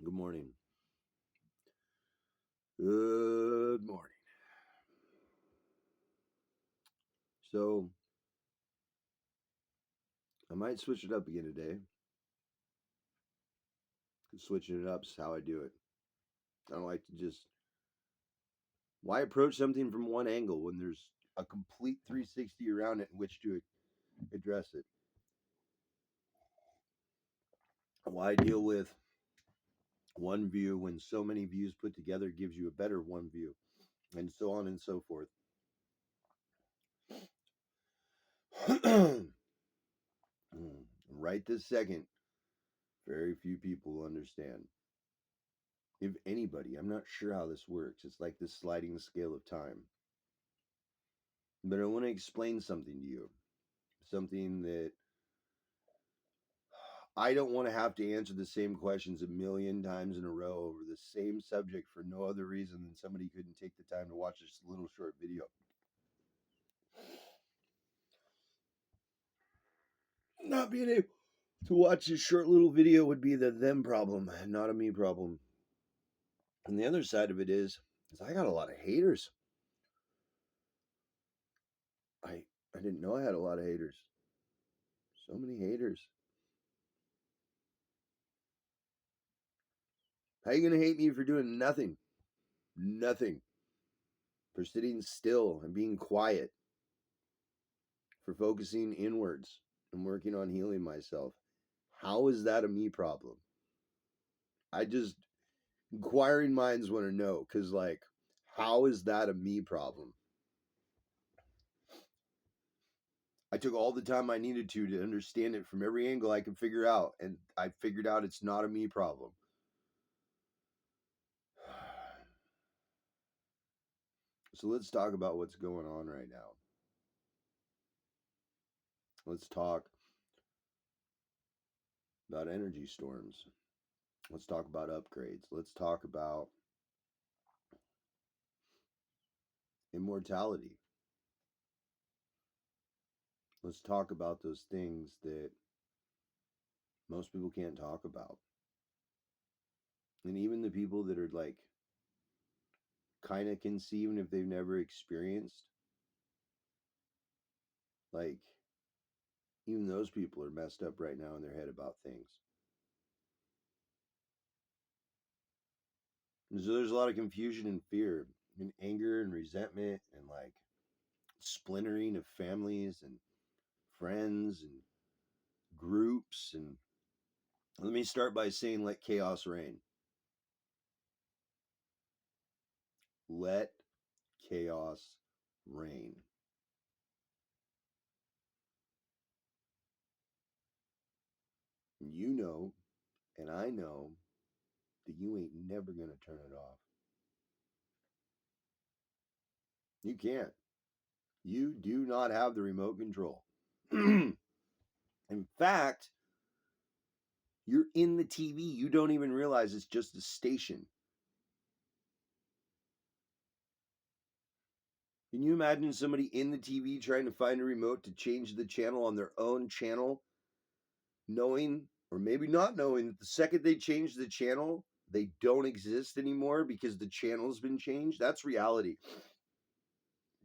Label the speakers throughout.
Speaker 1: Good morning. Good morning. So, I might switch it up again today. Switching it up is how I do it. I don't like to just. Why approach something from one angle when there's a complete 360 around it in which to address it? Why deal with one view when so many views put together gives you a better one view? And so on and so forth. Right this second, very few people understand. If anybody, I'm not sure how this works. It's like this sliding scale of time. But I want to explain something to you. Something that I don't want to have to answer the same questions a million times in a row over the same subject for no other reason than somebody couldn't take the time to watch this little short video. Not being able to watch this short little video would be the them problem, not a me problem. And the other side of it is I got a lot of haters. I didn't know I had a lot of haters. So many haters. How you gonna hate me for doing nothing? Nothing. For sitting still and being quiet. For focusing inwards and working on healing myself. How is that a me problem? I just inquiring minds want to know because, like, how is that a me problem? I took all the time I needed to understand it from every angle I could figure out, and I figured out it's not a me problem. So let's talk about what's going on right now. Let's talk about energy storms. Let's talk about upgrades. Let's talk about immortality. Let's talk about those things that most people can't talk about. And even the people that are like kind of can see, even if they've never experienced, like, even those people are messed up right now in their head about things. And so there's a lot of confusion and fear and anger and resentment and like splintering of families and friends and groups. And let me start by saying, let chaos reign. Let chaos reign. You know, and I know that you ain't never going to turn it off. You can't. You do not have the remote control. In fact, you're in the TV. You don't even realize it's just a station. Can you imagine somebody in the TV trying to find a remote to change the channel on their own channel, knowing, or maybe not knowing, that the second they change the channel, they don't exist anymore because the channel's been changed? That's reality.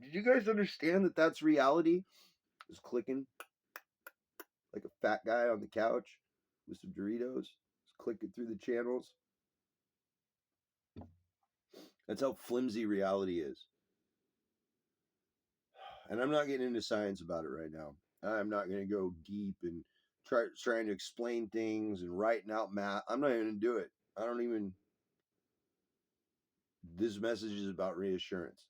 Speaker 1: Did you guys understand that that's reality? Just clicking like a fat guy on the couch with some Doritos, just clicking through the channels. That's how flimsy reality is. And I'm not getting into science about it right now. I'm not going to go deep and trying to explain things and writing out math. I'm not even going to do it. I don't even. This message is about reassurance.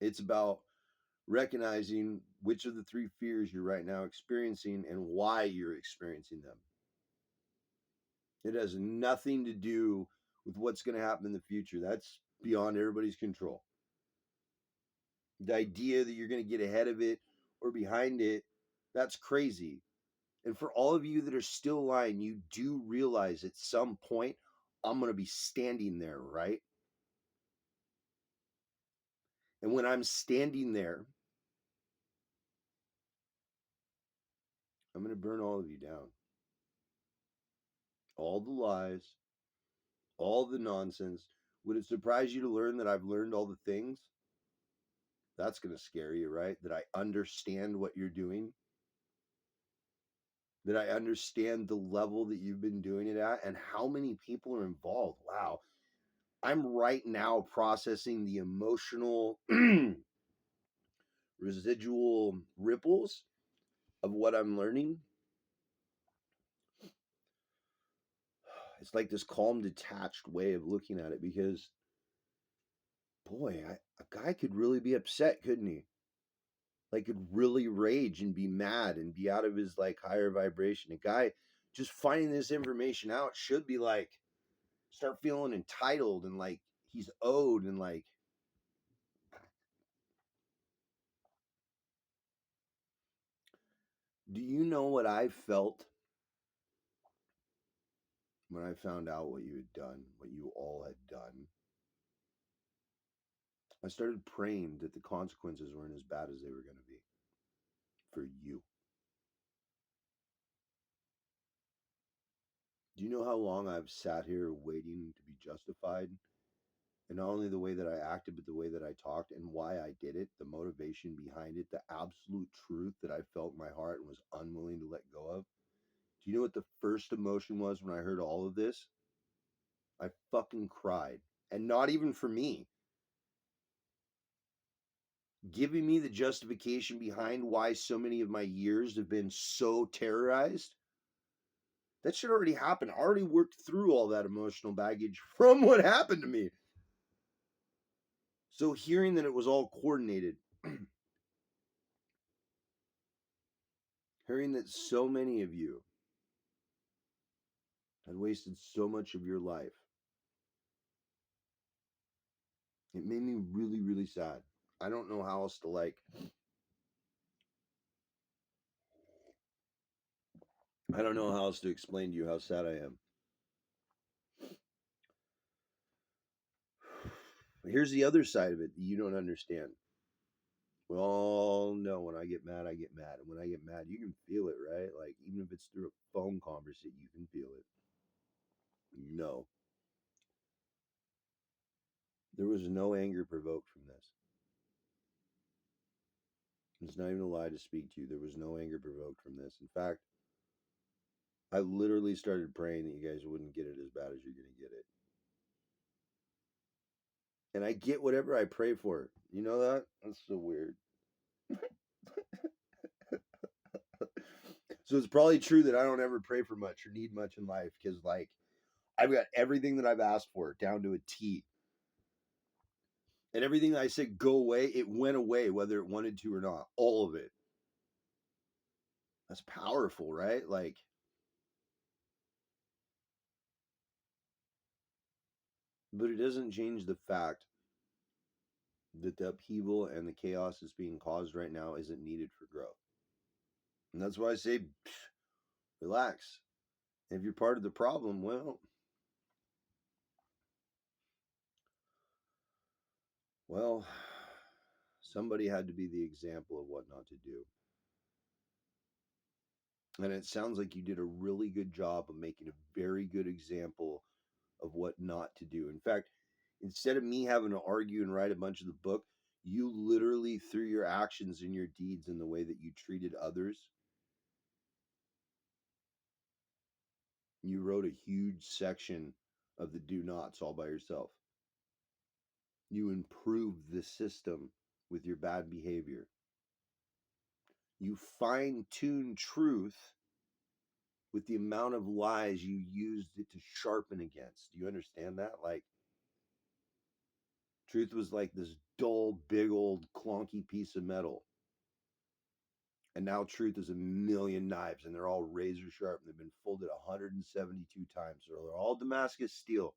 Speaker 1: It's about recognizing which of the three fears you're right now experiencing and why you're experiencing them. It has nothing to do with what's going to happen in the future. That's beyond everybody's control. The idea that you're going to get ahead of it or behind it, that's crazy. And for all of you that are still lying, you do realize at some point I'm going to be standing there, right? And when I'm standing there, I'm going to burn all of you down. all the lies, all the nonsense. Would it surprise you to learn that I've learned all the things? That's going to scare you, right? That I understand what you're doing, that I understand the level that you've been doing it at, and how many people are involved. Wow. I'm right now processing the emotional residual ripples of what I'm learning. It's like this calm, detached way of looking at it because, boy, a guy could really be upset, couldn't he? Like, could really rage and be mad and be out of his like higher vibration. A guy just finding this information out should be like, start feeling entitled and like he's owed and like, do you know what I felt when I found out what you had done, what you all had done? I started praying that the consequences weren't as bad as they were going to be for you. Do you know how long I've sat here waiting to be justified? And not only the way that I acted, but the way that I talked and why I did it, the motivation behind it, the absolute truth that I felt in my heart and was unwilling to let go of. Do you know what the first emotion was when I heard all of this? I fucking cried. And not even for me. Giving me the justification behind why so many of my years have been so terrorized. That shit already happened. I already worked through all that emotional baggage from what happened to me. So hearing that it was all coordinated, hearing that so many of you had wasted so much of your life, it made me really, really sad. I don't know how else to like. I don't know how else to explain to you how sad I am. Here's the other side of it that you don't understand. We all know when I get mad, I get mad. And when I get mad, you can feel it, right? Like, even if it's through a phone conversation, you can feel it. No, there was no anger provoked from this. It's not even a lie to speak to you. There was no anger provoked from this. In fact, I literally started praying that you guys wouldn't get it as bad as you're going to get it. And I get whatever I pray for. You know that? That's so weird. So it's probably true that I don't ever pray for much or need much in life because, like, I've got everything that I've asked for down to a T. And everything that I said go away, it went away whether it wanted to or not. All of it. That's powerful, right? Like, but it doesn't change the fact that the upheaval and the chaos that's being caused right now isn't needed for growth. And that's why I say, relax. If you're part of the problem, well, somebody had to be the example of what not to do. And it sounds like you did a really good job of making a very good example of what not to do. In fact, instead of me having to argue and write a bunch of the book, you literally, through your actions and your deeds and the way that you treated others, you wrote a huge section of the do nots all by yourself. You improved the system with your bad behavior. You fine tuned truth with the amount of lies you used it to sharpen against. Do you understand that? Like, truth was like this dull, big old clunky piece of metal. And now truth is a million knives and they're all razor sharp and they've been folded 172 times. So they're all Damascus steel.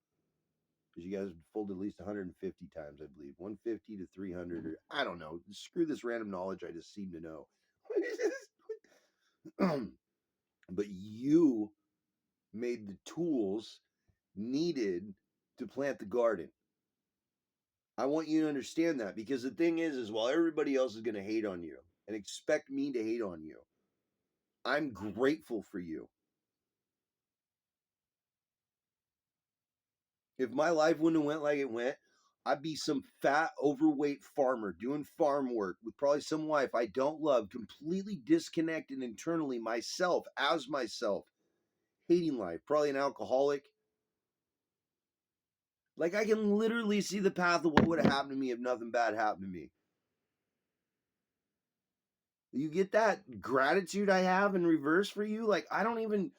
Speaker 1: Because you guys folded at least 150 times, I believe. 150 to 300 or I don't know. Screw this random knowledge I just seem to know. But you made the tools needed to plant the garden. I want you to understand that because the thing is while everybody else is going to hate on you and expect me to hate on you, I'm grateful for you. If my life wouldn't have went like it went, I'd be some fat, overweight farmer doing farm work with probably some wife I don't love, completely disconnected internally myself, as myself, hating life, probably an alcoholic. Like, I can literally see the path of what would have happened to me if nothing bad happened to me. You get that gratitude I have in reverse for you? Like, I wouldn't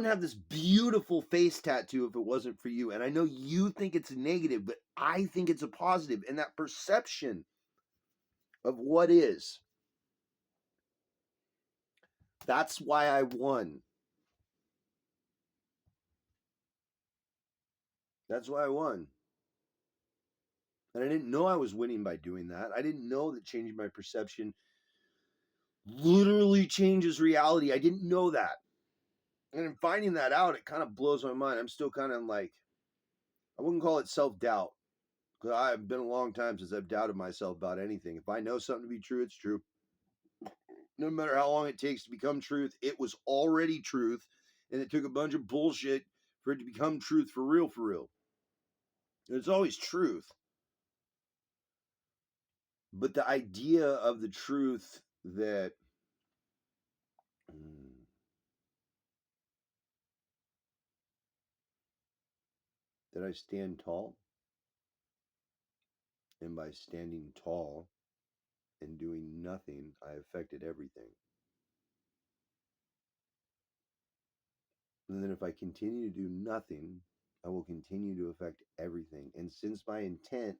Speaker 1: have this beautiful face tattoo if it wasn't for you. And I know you think it's negative, but I think it's a positive. And that perception of what is, that's why I won. That's why I won. And I didn't know I was winning by doing that. I didn't know that changing my perception literally changes reality. I didn't know that. And in finding that out, it kind of blows my mind. I'm still kind of like, I wouldn't call it self-doubt, because I've been a long time since I've doubted myself about anything. If I know something to be true, it's true. No matter how long it takes to become truth, it was already truth. And it took a bunch of bullshit for it to become truth for real, for real. And it's always truth. But the idea of the truth that I stand tall, and by standing tall and doing nothing, I affected everything. And then if I continue to do nothing, I will continue to affect everything. And since my intent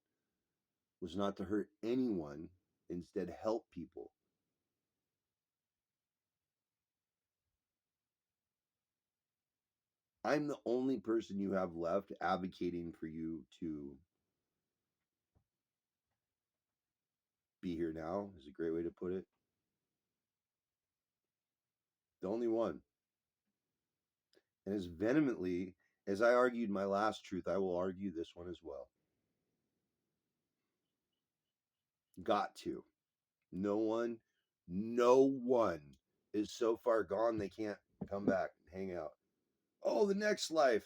Speaker 1: was not to hurt anyone, instead help people, I'm the only person you have left advocating for you to be here now, is a great way to put it. The only one. And as vehemently as I argued my last truth, I will argue this one as well. Got to. No one is so far gone they can't come back and hang out. Oh, the next life.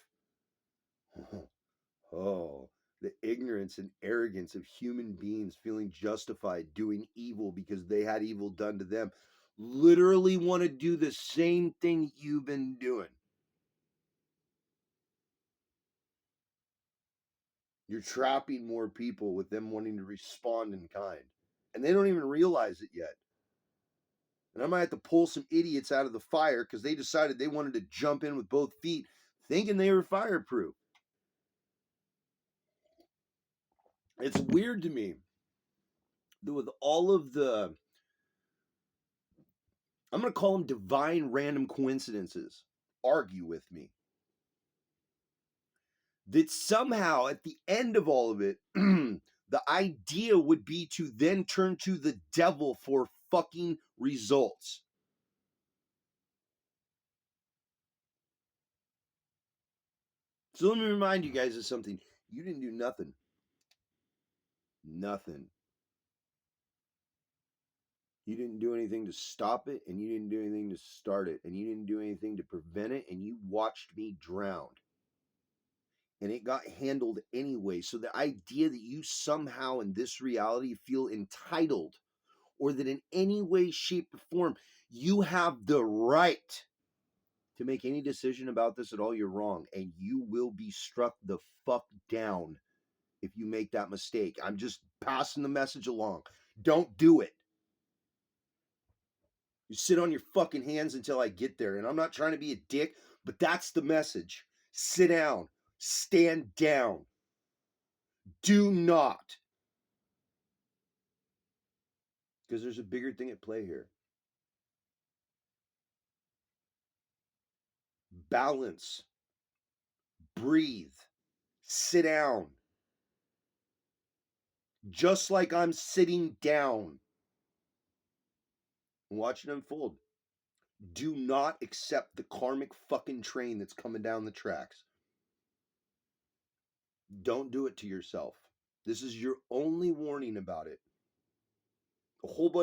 Speaker 1: Oh, the ignorance and arrogance of human beings feeling justified doing evil because they had evil done to them. Literally want to do the same thing you've been doing. You're trapping more people with them wanting to respond in kind. And they don't even realize it yet. And I might have to pull some idiots out of the fire because they decided they wanted to jump in with both feet, thinking they were fireproof. It's weird to me that with all of the, I'm going to call them divine random coincidences, argue with me, that somehow at the end of all of it, the idea would be to then turn to the devil for fucking results. So let me remind you guys of something. You didn't do nothing. Nothing. You didn't do anything to stop it, and you didn't do anything to start it, and you didn't do anything to prevent it, and you watched me drown. And it got handled anyway. So the idea that you somehow in this reality feel entitled, or that in any way, shape, or form you have the right to make any decision about this at all, you're wrong. And you will be struck the fuck down if you make that mistake. I'm just passing the message along. Don't do it. You sit on your fucking hands until I get there. And I'm not trying to be a dick, but that's the message. Sit down. Stand down. Do not. Because there's a bigger thing at play here. Balance. Breathe. Sit down. Just like I'm sitting down. Watch it unfold. Do not accept the karmic fucking train that's coming down the tracks. Don't do it to yourself. This is your only warning about it. A whole bunch